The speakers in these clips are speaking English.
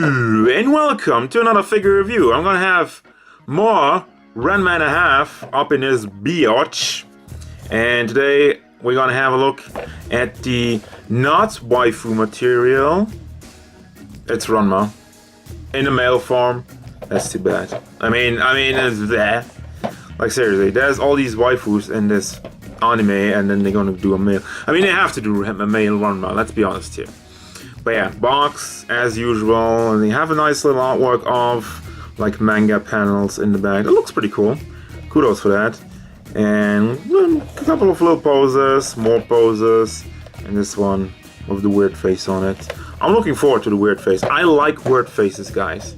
Hello and welcome to another figure review. I'm gonna have more Ranma and a half up in this biatch, and today we're gonna have a look at the not waifu material. It's Ranma in the male form. That's too bad. I mean, it's there. Like seriously, there's all these waifus in this anime, and then they're gonna do a male. I mean, they have to do a male Ranma. Let's be honest here. But yeah, box as usual, and they have a nice little artwork of like manga panels in the back. It looks pretty cool. Kudos for that. And a couple of little poses, more poses, and this one with the weird face on it. I'm looking forward to the weird face. I like weird faces, guys.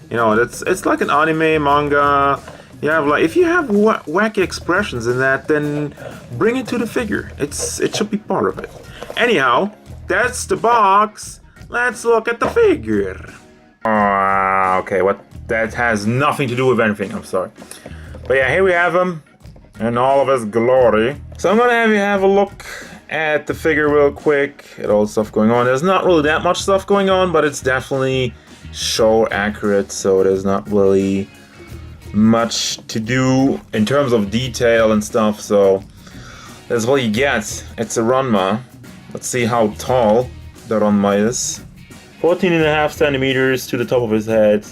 You know, it's like an anime, manga. You have like, if you have wacky expressions in that, then bring it to the figure. It should be part of it. Anyhow, that's the box. Let's look at the figure. Okay, what? That has nothing to do with anything. I'm sorry. But yeah, here we have him in all of his glory. So I'm gonna have you have a look at the figure real quick at all the stuff going on. There's not really that much stuff going on, but it's definitely show accurate, so there's not really much to do in terms of detail and stuff. So that's what you get. It's a Ranma. Let's see how tall the Ranma is. 14.5 centimeters to the top of his head,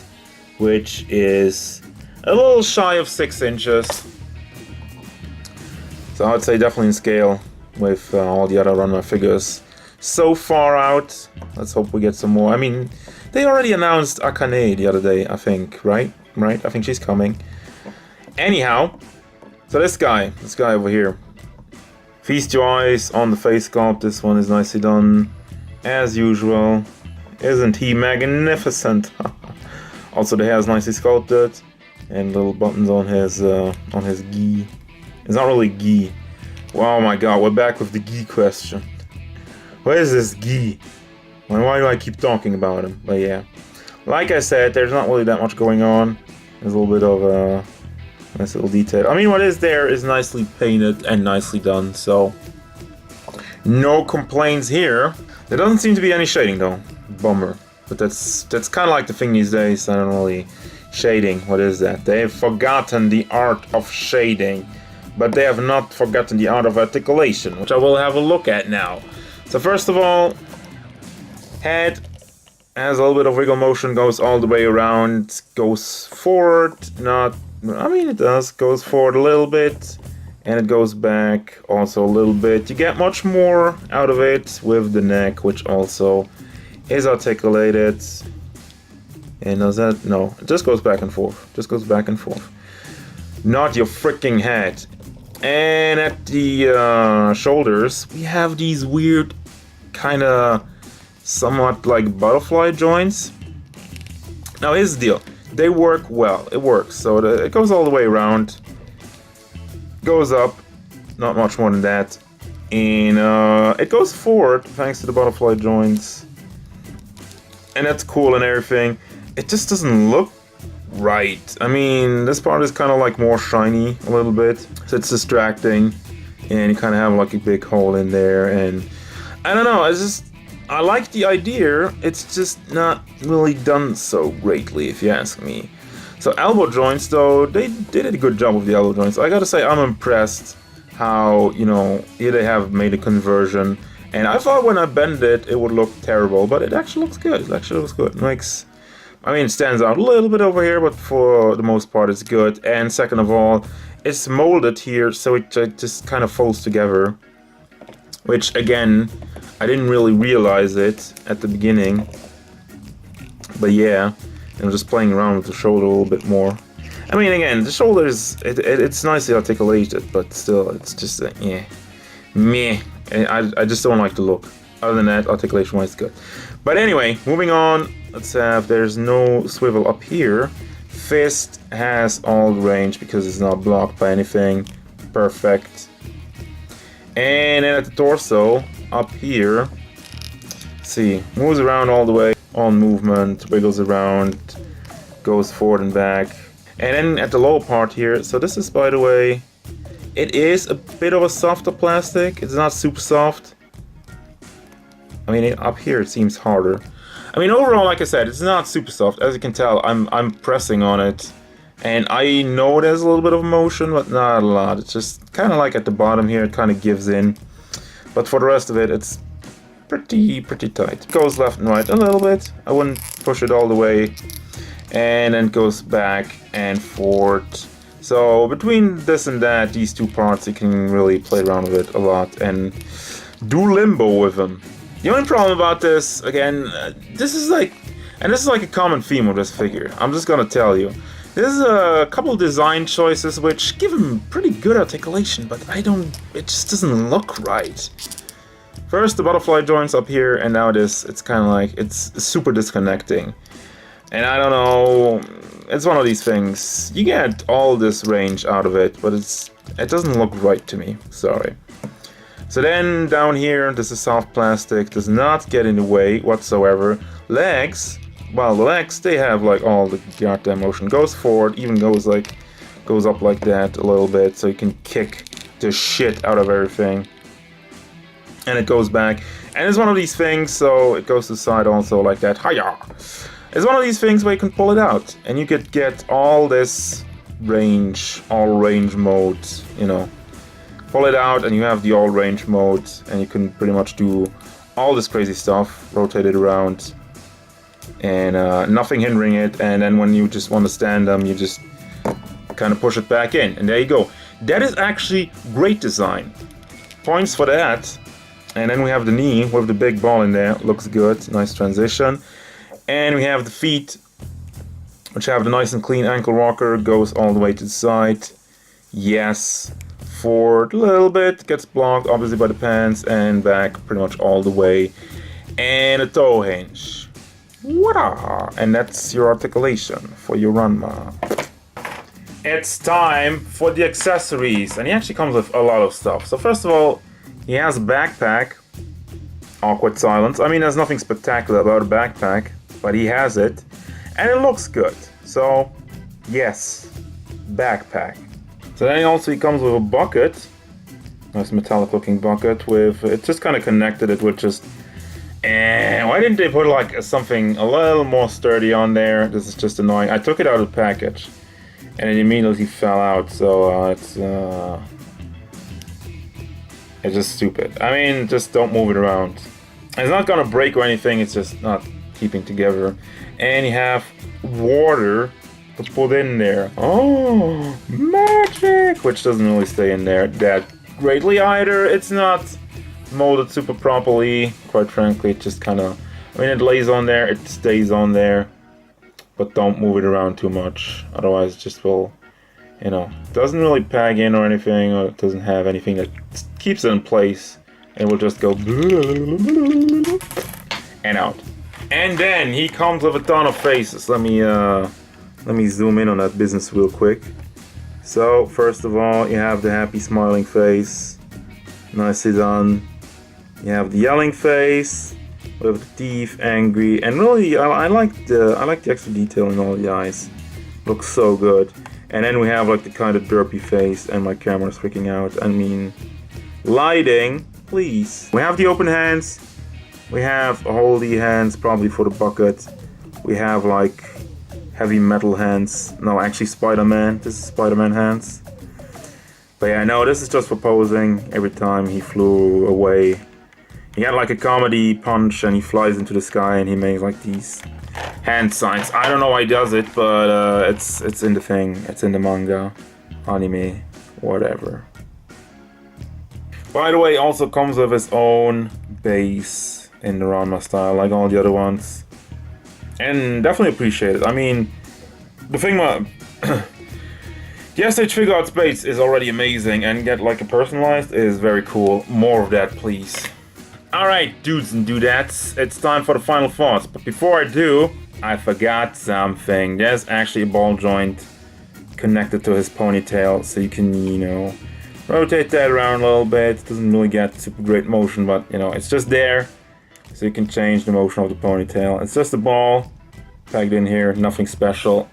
which is a little shy of 6 inches. So I would say definitely in scale with all the other Ranma figures so far out. Let's hope we get some more. I mean, they already announced Akane the other day, I think, right? I think she's coming. Anyhow, so this guy over here. Feast your eyes on the face sculpt. This one is nicely done, as usual. Isn't he magnificent? Also, the hair is nicely sculpted, and little buttons on his gi. It's not really gi. Oh my god, we're back with the gi question. Where is this gi? Why do I keep talking about him? But yeah, like I said, there's not really that much going on. There's a little bit of a nice little detail. I mean, what is there is nicely painted and nicely done, so no complaints here. There doesn't seem to be any shading though. Bummer. But that's kind of like the thing these days. I don't really shading. What is that? They have forgotten the art of shading, but they have not forgotten the art of articulation, which I will have a look at now. So first of all, head has a little bit of wiggle motion, goes all the way around, goes forward, it does, goes forward a little bit, and it goes back also a little bit. You get much more out of it with the neck, which also is articulated. And does that? No, it just goes back and forth. Just goes back and forth. Not your freaking head. And at the shoulders, we have these weird kind of somewhat like butterfly joints. Now here's the deal. They work well. It works. So it goes all the way around. Goes up. Not much more than that. And it goes forward thanks to the butterfly joints. And that's cool and everything. It just doesn't look right. I mean, this part is kind of like more shiny a little bit. So it's distracting. And you kind of have like a big hole in there. And I don't know. I like the idea, it's just not really done so greatly, if you ask me. So elbow joints, though, they did a good job with the elbow joints. I gotta say, I'm impressed how, here they have made a conversion. And I thought when I bend it, it would look terrible, but it actually looks good. It actually looks good. It stands out a little bit over here, but for the most part, it's good. And second of all, it's molded here, so it just kind of folds together. Which, again, I didn't really realize it at the beginning, but yeah, I'm just playing around with the shoulder a little bit more. I mean, again, the shoulder it's nicely articulated, but still, it's just meh. I just don't like the look. Other than that, articulation-wise, good. But anyway, moving on. Let's have. There's no swivel up here. Fist has all the range because it's not blocked by anything. Perfect. And then at the torso, up here, see, moves around all the way, on movement, wiggles around, goes forward and back. And then at the lower part here, so this is, by the way, it is a bit of a softer plastic. It's not super soft. I mean, up here it seems harder. I I mean, overall, like I said, it's not super soft. As you can tell, I'm pressing on it, and I know there's a little bit of motion, but not a lot. It's just kind of like at the bottom here, it kind of gives in. But for the rest of it, it's pretty tight. It goes left and right a little bit. I wouldn't push it all the way. And then it goes back and forth. So between this and that, these two parts, you can really play around with it a lot and do limbo with them. The only problem about this, again, this is like a common theme of this figure. I'm just gonna tell you. There's a couple of design choices which give him pretty good articulation, but it just doesn't look right. First, the butterfly joints up here, and now it's kind of like, it's super disconnecting. And I don't know, it's one of these things. You get all this range out of it, but it doesn't look right to me, sorry. So then down here, this is soft plastic, does not get in the way whatsoever. Legs, well, the legs, they have like all the goddamn motion. Goes forward, even goes up like that a little bit, so you can kick the shit out of everything. And it goes back, and it's one of these things, so it goes to the side also like that. Hiya! It's one of these things where you can pull it out, and you could get all this range, all range mode, you know. Pull it out, and you have the all range mode, and you can pretty much do all this crazy stuff, rotate it around, and nothing hindering it. And then when you just want to stand them, you just kind of push it back in, and there you go. That is actually great design. Points for that. And then we have the knee with the big ball in there. Looks good. Nice transition. And we have the feet, which have the nice and clean ankle rocker. Goes all the way to the side. Yes. Forward a little bit. Gets blocked obviously by the pants. And back pretty much all the way. And a toe hinge. Wada! And that's your articulation for your Ranma. It's time for the accessories. And he actually comes with a lot of stuff. So first of all, he has a backpack. Awkward silence. I mean, there's nothing spectacular about a backpack, but he has it. And it looks good. So, yes, backpack. So then also he comes with a bucket. Nice metallic looking bucket with, it just kind of connected it with just, why didn't they put like something a little more sturdy on there? This is just annoying. I took it out of the package and it immediately fell out, so it's just stupid. I mean, just don't move it around. It's not gonna break or anything, it's just not keeping together. And you have water to put in there. Oh, magic! Which doesn't really stay in there that greatly either. It's not molded super properly, quite frankly. It just kind of, I mean, it lays on there, it stays on there. But don't move it around too much, otherwise it just will, you know, doesn't really peg in or anything, or it doesn't have anything that keeps it in place, and will just go and out. And then he comes with a ton of faces. Let me zoom in on that business real quick. So first of all, you have the happy smiling face, nicely done. You have the yelling face with the teeth, angry, and really I like the extra detail in all the eyes. Looks so good. And then we have like the kind of derpy face, and my camera's freaking out. I mean, lighting, please. We have the open hands. We have holdy hands, probably for the bucket. We have like heavy metal hands. No, actually Spider-Man. This is Spider-Man hands. But yeah, no, this is just for posing. Every time he flew away, he had like a comedy punch, and he flies into the sky, and he makes like these hand signs. I don't know why he does it, but it's in the thing. It's in the manga, anime, whatever. By the way, also comes with his own base in the Ranma style, like all the other ones. And definitely appreciate it. I mean, the thing about the S.H.Figuarts base is already amazing, and get like a personalized is very cool. More of that, please. Alright, dudes and dudettes, it's time for the final thoughts. But before I do, I forgot something. There's actually a ball joint connected to his ponytail, so you can, you know, rotate that around a little bit. It doesn't really get super great motion, but, you know, it's just there, so you can change the motion of the ponytail. It's just a ball pegged in here, nothing special.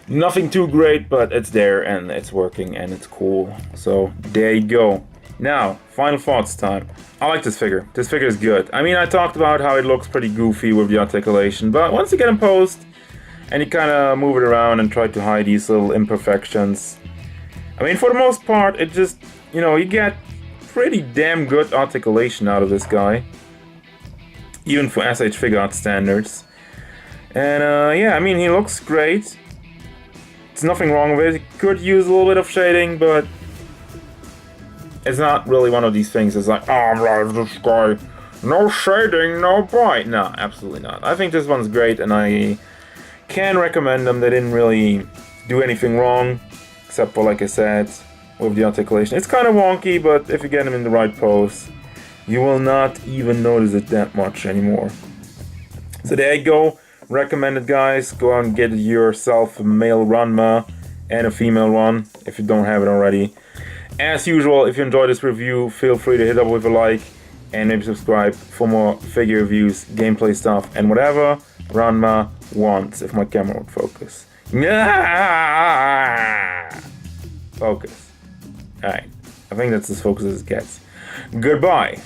Nothing too great, but it's there, and it's working, and it's cool. So, there you go. Now, final thoughts time. I like this figure. This figure is good. I mean, I talked about how it looks pretty goofy with the articulation, but once you get him posed, and you kind of move it around and try to hide these little imperfections, I mean, for the most part, it just, you know, you get pretty damn good articulation out of this guy. Even for S.H.Figuarts standards. And, yeah, I mean, he looks great. There's nothing wrong with it. He could use a little bit of shading, but it's not really one of these things. It's like, oh, I'm like this guy. No shading, no bright. No, absolutely not. I think this one's great, and I can recommend them. They didn't really do anything wrong, except for, like I said, with the articulation. It's kind of wonky, but if you get them in the right pose, you will not even notice it that much anymore. So there you go. Recommended, guys. Go out and get yourself a male Ranma and a female one if you don't have it already. As usual, if you enjoyed this review, feel free to hit up with a like and maybe subscribe for more figure reviews, gameplay stuff, and whatever Ranma wants. If my camera would focus. Focus. Alright. I think that's as focused as it gets. Goodbye.